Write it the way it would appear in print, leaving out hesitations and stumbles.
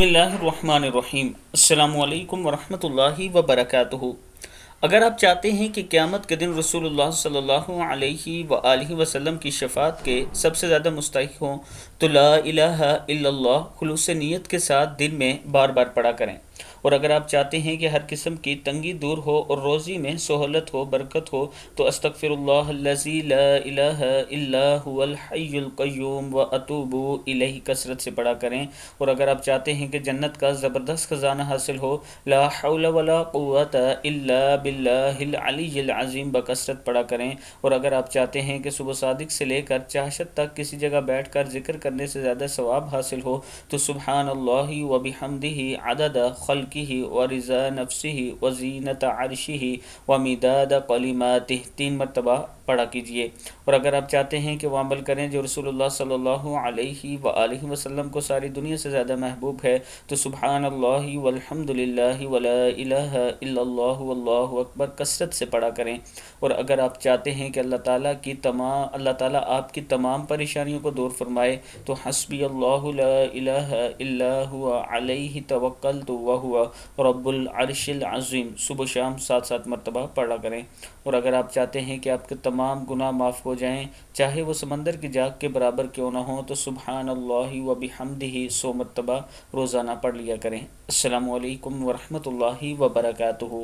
بسم اللہ الرحمن الرحیم۔ السلام علیکم ورحمۃ اللہ وبرکاتہ۔ اگر آپ چاہتے ہیں کہ قیامت کے دن رسول اللہ صلی اللہ علیہ وآلہ وسلم کی شفاعت کے سب سے زیادہ مستحق ہوں تو لا الہ الا اللہ خلوص نیت کے ساتھ دل میں بار بار پڑھا کریں، اور اگر آپ چاہتے ہیں کہ ہر قسم کی تنگی دور ہو اور روزی میں سہولت ہو، برکت ہو، تو استغفر اللہ الذی لا الہ الا هو الحی القیوم واتوب الیہ کثرت سے پڑھا کریں، اور اگر آپ چاہتے ہیں کہ جنت کا زبردست خزانہ حاصل ہو، لا حول ولا قوت الا باللہ العلی العظیم بکثرت پڑھا کریں، اور اگر آپ چاہتے ہیں کہ صبح صادق سے لے کر چاشت تک کسی جگہ بیٹھ کر ذکر کرنے سے زیادہ ثواب حاصل ہو تو سبحان اللہ وبحمدہ عدد خلقہ ورضا نفسہ وزینت عرشہ ومداد کلماتہ 3 مرتبہ پڑھا کیجئے، اور اگر آپ چاہتے ہیں کہ وہ عمل کریں جو رسول اللہ صلی اللہ علیہ وآلہ وسلم کو ساری دنیا سے زیادہ محبوب ہے تو سبحان اللہ والحمد للہ ولا الہ الا اللہ واللہ اکبر کثرت سے پڑھا کریں، اور اگر آپ چاہتے ہیں کہ اللہ تعالیٰ آپ کی تمام پریشانیوں کو دور فرمائے تو حسبی اللہ لا الہ الا ہوا علیہ توکلت وہو رب العرش العظیم صبح شام 7 مرتبہ پڑھا کریں، اور اگر آپ چاہتے ہیں کہ آپ کے تمام گناہ معاف ہو جائیں چاہے وہ سمندر کی جاگ کے برابر کیوں نہ ہوں تو سبحان اللہ وبحمدہ 100 مرتبہ روزانہ پڑھ لیا کریں۔ السلام علیکم ورحمۃ اللہ وبرکاتہ۔